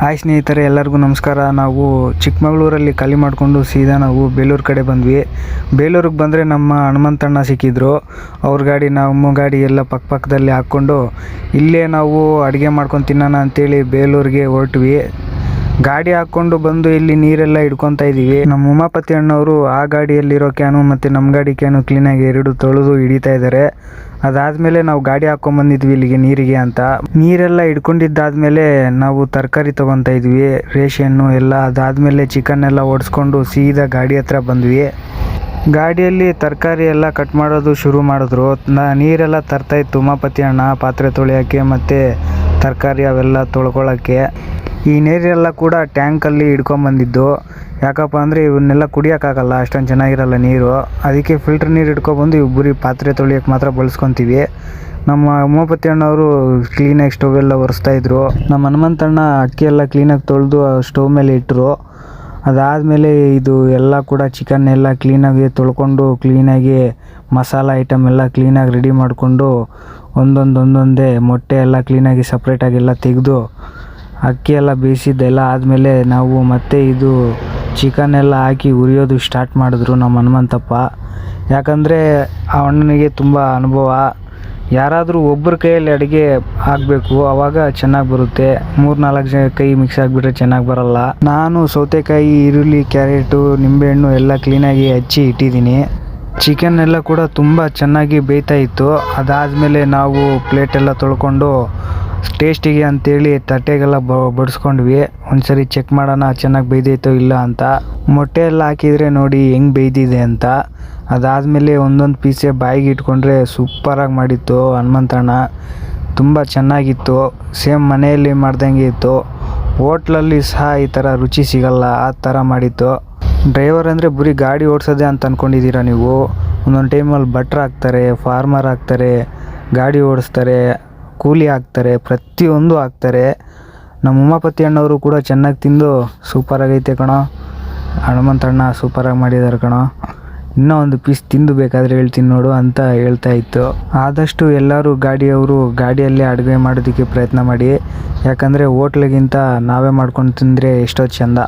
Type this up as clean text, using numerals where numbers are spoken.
Hi ಸ್ನೇಹಿತರೆ, ಎಲ್ಲರಿಗೂ ನಮಸ್ಕಾರ. ನಾವು ಚಿಕ್ಕಮಗಳೂರಲ್ಲಿ ಖಾಲಿ ಮಾಡಿಕೊಂಡು ಸೀದಾ ನಾವು ಬೇಲೂರು ಕಡೆ ಬಂದ್ವಿ. ಬೇಲೂರಿಗೆ ಬಂದರೆ ನಮ್ಮ ಹನುಮಂತಣ್ಣ ಸಿಕ್ಕಿದ್ರು. ಅವ್ರ ಗಾಡಿ ನಮ್ಮ ಗಾಡಿ ಎಲ್ಲ ಪಕ್ಕದಲ್ಲಿ ಹಾಕ್ಕೊಂಡು ಇಲ್ಲೇ ನಾವು ಅಡುಗೆ ಮಾಡ್ಕೊಂಡು ತಿನ್ನೋಣ ಅಂತೇಳಿ ಬೇಲೂರಿಗೆ ಹೊರಟ್ವಿ. ಗಾಡಿ ಹಾಕ್ಕೊಂಡು ಬಂದು ಇಲ್ಲಿ ನೀರೆಲ್ಲ ಹಿಡ್ಕೊತಾ ಇದ್ದೀವಿ. ನಮ್ಮ ಉಮಾಪತಿ ಅಣ್ಣವರು ಆ ಗಾಡಿಯಲ್ಲಿರೋ ಕ್ಯಾನು ಮತ್ತು ನಮ್ಮ ಗಾಡಿ ಕ್ಯಾನು ಕ್ಲೀನಾಗಿ ಎರಡು ತೊಳೆದು ಹಿಡಿತಾ ಇದ್ದಾರೆ. ಅದಾದಮೇಲೆ ನಾವು ಗಾಡಿ ಹಾಕ್ಕೊಂಬಂದಿದ್ವಿ ಇಲ್ಲಿಗೆ ನೀರಿಗೆ ಅಂತ. ನೀರೆಲ್ಲ ಹಿಡ್ಕೊಂಡಿದ್ದಾದಮೇಲೆ ನಾವು ತರಕಾರಿ ತೊಗೊತಾ ಇದ್ವಿ, ರೇಷನ್ನು ಎಲ್ಲ. ಅದಾದಮೇಲೆ ಚಿಕನ್ ಎಲ್ಲ ಓಡಿಸ್ಕೊಂಡು ಸೀದಾ ಗಾಡಿ ಹತ್ರ ಬಂದ್ವಿ. ಗಾಡಿಯಲ್ಲಿ ತರಕಾರಿ ಎಲ್ಲ ಕಟ್ ಮಾಡೋದು ಶುರು ಮಾಡಿದ್ರು. ನೀರೆಲ್ಲ ತರ್ತಾಯಿತ್ತು ಉಮಾಪತಿ ಅಣ್ಣ ಪಾತ್ರೆ ತೊಳೆಯೋಕ್ಕೆ ಮತ್ತು ತರಕಾರಿ ಅವೆಲ್ಲ ತೊಳ್ಕೊಳ್ಳೋಕ್ಕೆ. ಈ ನೀರೆಲ್ಲ ಕೂಡ ಟ್ಯಾಂಕಲ್ಲಿ ಹಿಡ್ಕೊಂಬಂದಿದ್ದು. ಯಾಕಪ್ಪ ಅಂದರೆ ಇವನ್ನೆಲ್ಲ ಕುಡಿಯೋಕ್ಕಾಗಲ್ಲ, ಅಷ್ಟೊಂದು ಚೆನ್ನಾಗಿರಲ್ಲ ನೀರು. ಅದಕ್ಕೆ ಫಿಲ್ಟ್ರ್ ನೀರು ಹಿಡ್ಕೊಬಂದು ಇಬ್ಬರಿ ಪಾತ್ರೆ ತೊಳೆಯೋಕ್ಕೆ ಮಾತ್ರ ಬಳಸ್ಕೊತೀವಿ. ನಮ್ಮ ಉಮಾಪತಿ ಅಣ್ಣವರು ಕ್ಲೀನಾಗಿ ಸ್ಟವ್ ಎಲ್ಲ ಒರೆಸ್ತಾಯಿದ್ರು. ನಮ್ಮ ಹನುಮಂತಣ್ಣ ಅಕ್ಕಿ ಎಲ್ಲ ಕ್ಲೀನಾಗಿ ತೊಳೆದು ಸ್ಟವ್ ಮೇಲೆ ಇಟ್ಟರು. ಅದಾದಮೇಲೆ ಇದು ಎಲ್ಲ ಕೂಡ ಚಿಕನ್ ಎಲ್ಲ ಕ್ಲೀನಾಗಿ ತೊಳ್ಕೊಂಡು ಕ್ಲೀನಾಗಿ ಮಸಾಲ ಐಟಮ್ ಎಲ್ಲ ಕ್ಲೀನಾಗಿ ರೆಡಿ ಮಾಡಿಕೊಂಡು ಒಂದೊಂದೇ ಮೊಟ್ಟೆ ಎಲ್ಲ ಕ್ಲೀನಾಗಿ ಸಪ್ರೇಟಾಗೆಲ್ಲ ತೆಗೆದು ಅಕ್ಕಿ ಎಲ್ಲ ಬೇಯಿಸಿದ್ದೆಲ್ಲ ಆದಮೇಲೆ ನಾವು ಮತ್ತೆ ಇದು ಚಿಕನ್ ಎಲ್ಲ ಹಾಕಿ ಉರಿಯೋದು ಸ್ಟಾರ್ಟ್ ಮಾಡಿದ್ರು ನಮ್ಮ ಹನುಮಂತಪ್ಪ. ಯಾಕಂದರೆ ಆ ಅಣ್ಣನಿಗೆ ತುಂಬ ಅನುಭವ. ಯಾರಾದರೂ ಒಬ್ಬರ ಕೈಯಲ್ಲಿ ಅಡುಗೆ ಆಗಬೇಕು, ಆವಾಗ ಚೆನ್ನಾಗಿ ಬರುತ್ತೆ. 3-4 ಕೈ ಮಿಕ್ಸ್ ಆಗಿಬಿಟ್ರೆ ಚೆನ್ನಾಗಿ ಬರಲ್ಲ. ನಾನು ಸೌತೆಕಾಯಿ, ಈರುಳ್ಳಿ, ಕ್ಯಾರೆಟು, ನಿಂಬೆಹಣ್ಣು ಎಲ್ಲ ಕ್ಲೀನಾಗಿ ಹಚ್ಚಿ ಇಟ್ಟಿದ್ದೀನಿ. ಚಿಕನ್ ಎಲ್ಲ ಕೂಡ ತುಂಬ ಚೆನ್ನಾಗಿ ಬೇಯ್ತಾ ಇತ್ತು. ಅದಾದಮೇಲೆ ನಾವು ಪ್ಲೇಟೆಲ್ಲ ತೊಳ್ಕೊಂಡು ಟೇಸ್ಟಿಗೆ ಅಂತೇಳಿ ತಟ್ಟೆಗೆಲ್ಲ ಬಡಿಸ್ಕೊಂಡ್ವಿ. ಒಂದ್ಸರಿ ಚೆಕ್ ಮಾಡೋಣ ಚೆನ್ನಾಗಿ ಬೇಯ್ದೈತೋ ಇಲ್ಲ ಅಂತ. ಮೊಟ್ಟೆ ಎಲ್ಲ ಹಾಕಿದರೆ ನೋಡಿ ಹೆಂಗೆ ಬೇಯ್ದಿದೆ ಅಂತ. ಅದಾದಮೇಲೆ ಒಂದೊಂದು ಪೀಸೆ ಬಾಯಿಗೆ ಇಟ್ಕೊಂಡ್ರೆ ಸೂಪರಾಗಿ ಮಾಡಿತ್ತು ಹನುಮಂತಣ್ಣ. ತುಂಬ ಚೆನ್ನಾಗಿತ್ತು, ಸೇಮ್ ಮನೆಯಲ್ಲಿ ಮಾಡ್ದಂಗೆ ಇತ್ತು. ಹೋಟ್ಲಲ್ಲಿ ಸಹ ಈ ಥರ ರುಚಿ ಸಿಗಲ್ಲ, ಆ ಥರ ಮಾಡಿತ್ತು. ಡ್ರೈವರ್ ಅಂದರೆ ಬರೀ ಗಾಡಿ ಓಡಿಸೋದೆ ಅಂತ ಅಂದ್ಕೊಂಡಿದ್ದೀರಾ ನೀವು. ಒಂದೊಂದು ಟೈಮಲ್ಲಿ ಭಟ್ರು ಆಗ್ತಾರೆ, ಫಾರ್ಮರ್ ಆಗ್ತಾರೆ, ಗಾಡಿ ಓಡಿಸ್ತಾರೆ, ಕೂಲಿ ಹಾಕ್ತಾರೆ, ಪ್ರತಿಯೊಂದು ಹಾಕ್ತಾರೆ. ನಮ್ಮ ಉಮಾಪತಿ ಅಣ್ಣವರು ಕೂಡ ಚೆನ್ನಾಗಿ ತಿಂದು ಸೂಪರಾಗೈತೆ ಕಣೋ, ಹನುಮಂತಣ್ಣ ಸೂಪರಾಗಿ ಮಾಡಿದ್ದಾರೆ ಕಣೋ, ಇನ್ನೂ ಒಂದು ಪೀಸ್ ತಿಂದು ಬೇಕಾದರೆ ಹೇಳ್ತೀನಿ ನೋಡು ಅಂತ ಹೇಳ್ತಾ ಇತ್ತು. ಆದಷ್ಟು ಎಲ್ಲರೂ ಗಾಡಿಯವರು ಗಾಡಿಯಲ್ಲೇ ಅಡುಗೆ ಮಾಡೋದಕ್ಕೆ ಪ್ರಯತ್ನ ಮಾಡಿ. ಯಾಕಂದರೆ ಹೋಟ್ಲಿಗಿಂತ ನಾವೇ ಮಾಡ್ಕೊಂಡು ತಿಂದರೆ ಎಷ್ಟೋ ಚೆಂದ.